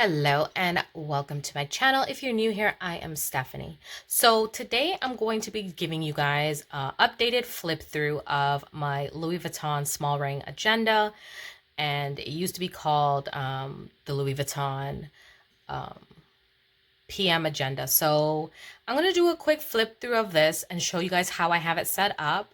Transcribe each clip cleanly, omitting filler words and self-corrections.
Hello and welcome to my channel. If you're new here, I am Stephanie. So today I'm going to be giving you guys an updated flip through of my Louis Vuitton small ring agenda. And it used to be called the Louis Vuitton PM agenda. So I'm going to do a quick flip through of this and show you guys how I have it set up.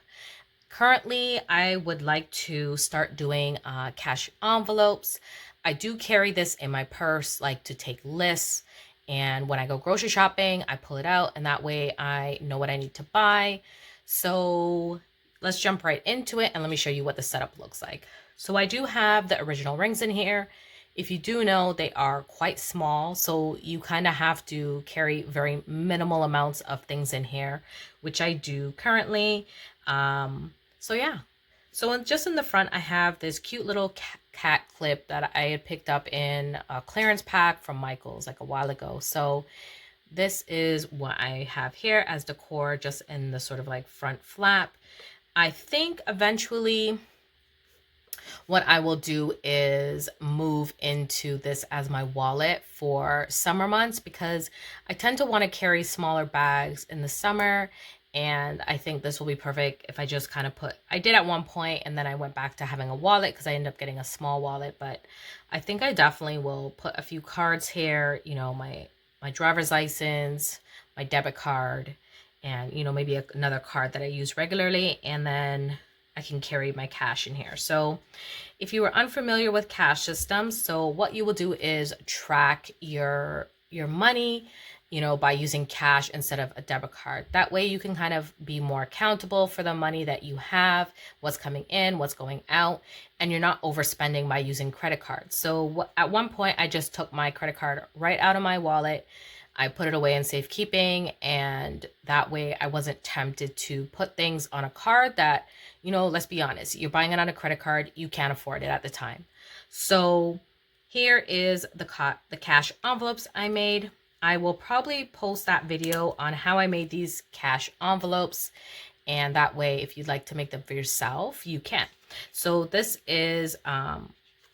Currently, I would like to start doing cash envelopes. I do carry this in my purse, like to take lists. And when I go grocery shopping, I pull it out and that way I know what I need to buy. So let's jump right into it and let me show you what the setup looks like. So I do have the original rings in here. If you do know, they are quite small, so you kind of have to carry very minimal amounts of things in here, which I do currently. So yeah, so just in the front, I have this cute little cat clip that I had picked up in a clearance pack from Michael's like a while ago. So this is what I have here as decor, just in the sort of like front flap. I think eventually what I will do is move into this as my wallet for summer months, because I tend to want to carry smaller bags in the summer. And I think this will be perfect if I just kind of I did at one point and then I went back to having a wallet because I ended up getting a small wallet. But I think I definitely will put a few cards here, you know, my driver's license, my debit card, and, you know, maybe another card that I use regularly. And then I can carry my cash in here. So if you are unfamiliar with cash systems, so what you will do is track your money, you know, by using cash instead of a debit card. That way you can kind of be more accountable for the money that you have, what's coming in, what's going out, and you're not overspending by using credit cards. So at one point I just took my credit card right out of my wallet. I put it away in safekeeping, and that way I wasn't tempted to put things on a card that, you know, let's be honest, you're buying it on a credit card, you can't afford it at the time. So here is the cash envelopes I made. I will probably post that video on how I made these cash envelopes, and that way if you'd like to make them for yourself, you can. So this is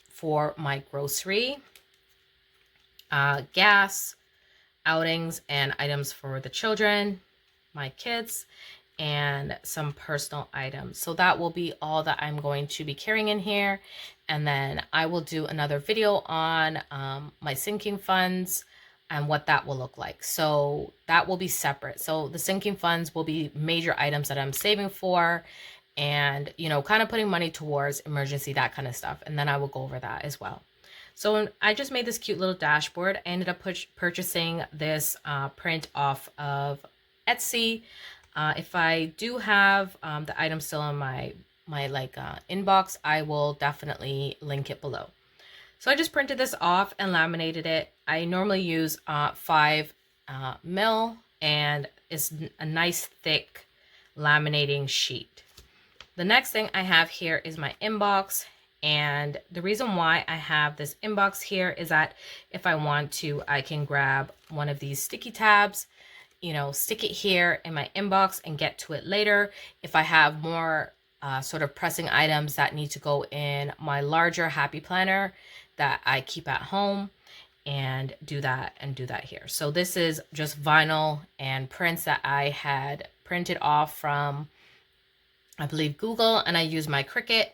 for my grocery, gas, outings, and items for the children, my kids, and some personal items. So that will be all that I'm going to be carrying in here. And then I will do another video on my sinking funds and what that will look like. So that will be separate. So the sinking funds will be major items that I'm saving for, and, you know, kind of putting money towards emergency, that kind of stuff. And then I will go over that as well. So I just made this cute little dashboard. I ended up purchasing this print off of Etsy. If I do have the item still in my inbox, I will definitely link it below. So I just printed this off and laminated it. I normally use 5 mil, and it's a nice thick laminating sheet. The next thing I have here is my inbox. And the reason why I have this inbox here is that if I want to, I can grab one of these sticky tabs, you know, stick it here in my inbox and get to it later. If I have more sort of pressing items that need to go in my larger happy planner that I keep at home, and do that here. So this is just vinyl and prints that I had printed off from, I believe, Google, and I used my Cricut,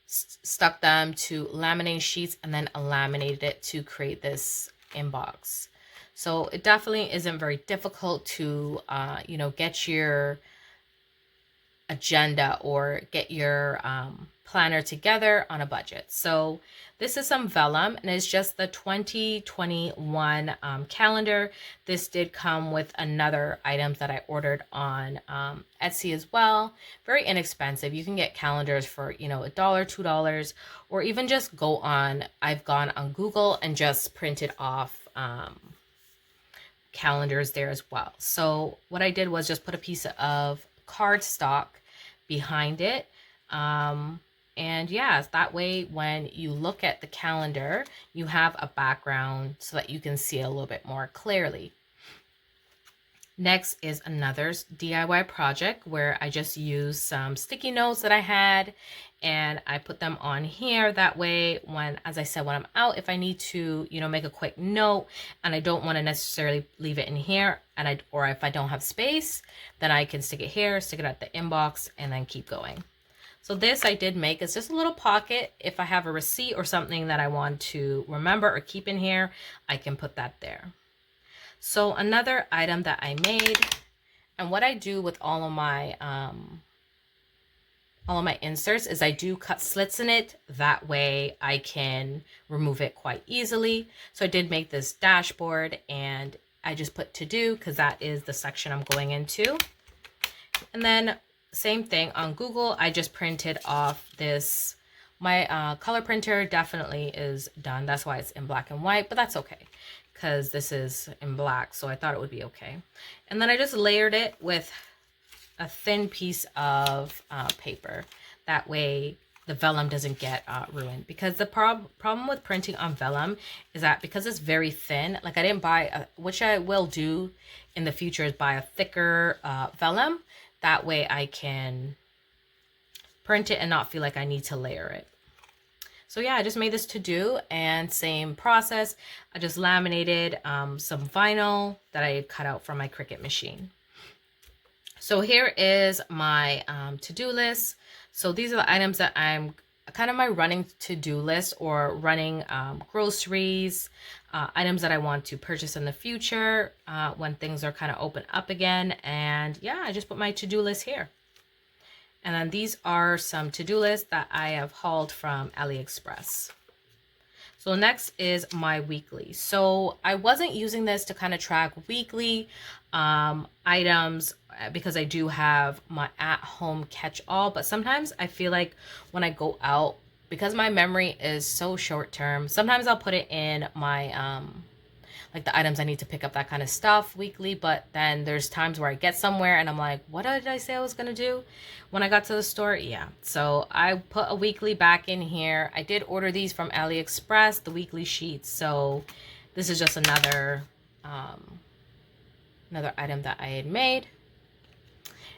stuck them to laminating sheets, and then laminated it to create this inbox. So it definitely isn't very difficult to, you know, get your agenda or get your planner together on a budget. So this is some vellum, and it's just the 2021 calendar. This did come with another items that I ordered on Etsy as well. Very inexpensive. You can get calendars for, you know, $1, $2, or even just go on. I've gone on Google and just printed off calendars there as well. So what I did was just put a piece of cardstock behind it. And yeah, that way when you look at the calendar, you have a background so that you can see it a little bit more clearly. Next is another DIY project where I just used some sticky notes that I had and I put them on here. That way, when, as I said, when I'm out, if I need to, make a quick note and I don't want to necessarily leave it in here or if I don't have space, then I can stick it here, stick it at the inbox, and then keep going. So this I did make. It's just a little pocket. If I have a receipt or something that I want to remember or keep in here, I can put that there. So another item that I made, and what I do with all of my inserts is I do cut slits in it. That way I can remove it quite easily. So I did make this dashboard and I just put to do because that is the section I'm going into. And then same thing on Google, I just printed off this. My color printer definitely is done. That's why it's in black and white, but that's okay because this is in black, so I thought it would be okay. And then I just layered it with a thin piece of paper. That way the vellum doesn't get ruined, because the problem with printing on vellum is that because it's very thin, like I didn't buy, which I will do in the future, is buy a thicker vellum. That way I can print it and not feel like I need to layer it. So yeah, I just made this to do, and same process. I just laminated some vinyl that I cut out from my Cricut machine. So here is my to-do list. So these are the items that I'm kind of my running to-do list, or running groceries, items that I want to purchase in the future when things are kind of open up again. And yeah, I just put my to-do list here. And then these are some to-do lists that I have hauled from AliExpress. So next is my weekly. So I wasn't using this to kind of track weekly items because I do have my at-home catch-all. But sometimes I feel like when I go out, because my memory is so short-term, sometimes I'll put it in my like the items I need to pick up, that kind of stuff weekly. But then there's times where I get somewhere and I'm like, what did I say I was gonna do when I got to the store? Yeah, so I put a weekly back in here. I did order these from AliExpress, the weekly sheets. So this is just another item that I had made,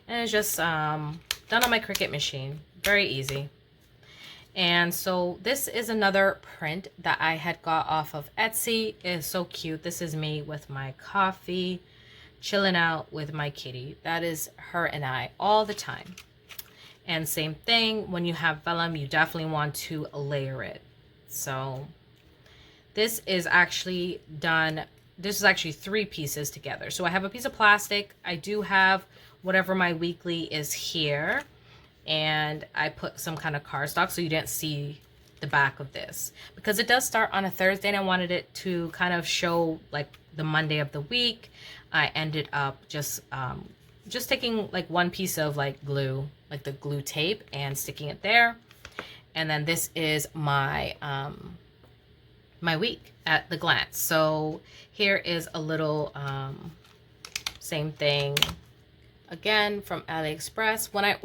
and it's just done on my Cricut machine. Very easy. And so this is another print that I had got off of Etsy. It is so cute. This is me with my coffee, chilling out with my kitty. That is her and I all the time. And same thing, when you have vellum, you definitely want to layer it. So this is actually done. This is actually 3 pieces together. So I have a piece of plastic. I do have whatever my weekly is here. And I put some kind of cardstock so you didn't see the back of this, because it does start on a Thursday and I wanted it to kind of show like the Monday of the week. I ended up just taking like one piece of like glue, like the glue tape, and sticking it there. And then this is my my week at the glance. So here is a little same thing. Again, from AliExpress. When I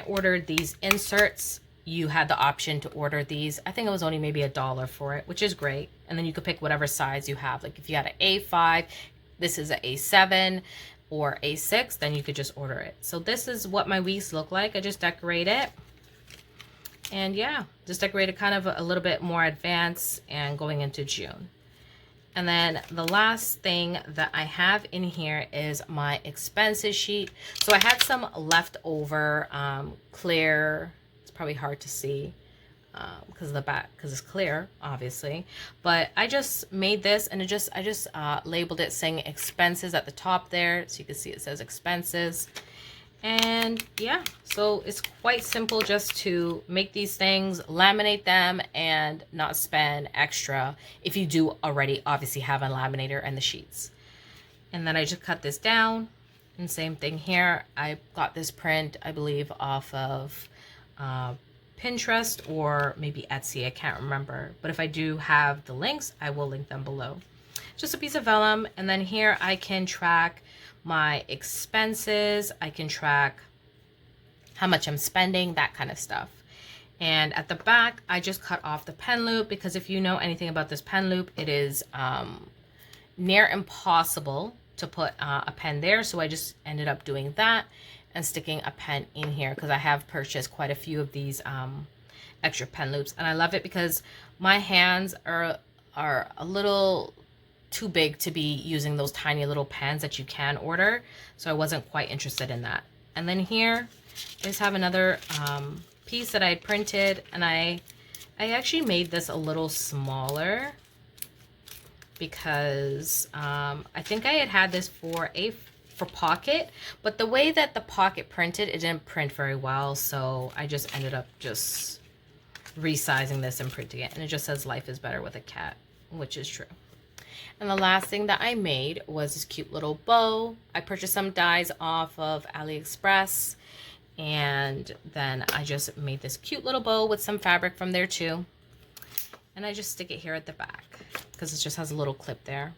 ordered these inserts, you had the option to order these. I think it was only maybe $1 for it, which is great. And then you could pick whatever size you have. Like if you had an A5, this is an A7 or A6, then you could just order it. So this is what my weeks look like. I just decorate it. And yeah, just decorated kind of a little bit more advanced and going into June. And then the last thing that I have in here is my expenses sheet. So I had some leftover clear, it's probably hard to see because of the back, because it's clear, obviously. But I just made this, and I just labeled it saying expenses at the top there. So you can see it says expenses. And yeah, so it's quite simple just to make these things, laminate them, and not spend extra if you do already obviously have a laminator and the sheets. And then I just cut this down, and same thing here. I got this print, I believe, off of Pinterest or maybe Etsy, I can't remember. But if I do have the links, I will link them below. Just a piece of vellum, and then here I can track my expenses. I can track how much I'm spending, that kind of stuff. And at the back, I just cut off the pen loop, because if you know anything about this pen loop, it is near impossible to put a pen there, so I just ended up doing that and sticking a pen in here because I have purchased quite a few of these extra pen loops, and I love it because my hands are a little too big to be using those tiny little pens that you can order, so I wasn't quite interested in that. And then here I just have another piece that I printed, and I actually made this a little smaller because I think I had this for pocket, but the way that the pocket printed, it didn't print very well, so I just ended up just resizing this and printing it, and it just says life is better with a cat, which is true. And the last thing that I made was this cute little bow. I purchased some dies off of AliExpress, and then I just made this cute little bow with some fabric from there too, and I just stick it here at the back because it just has a little clip there.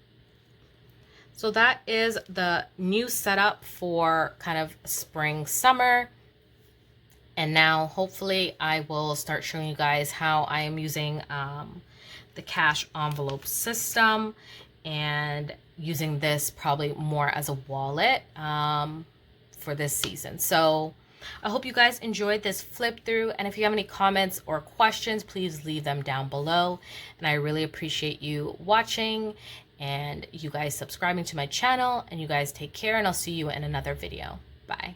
So that is the new setup for kind of spring, summer. And now hopefully I will start showing you guys how I am using the cash envelope system and using this probably more as a wallet for this season. So I hope you guys enjoyed this flip through, and if you have any comments or questions, please leave them down below. And I really appreciate you watching and you guys subscribing to my channel, and you guys take care, and I'll see you in another video. Bye.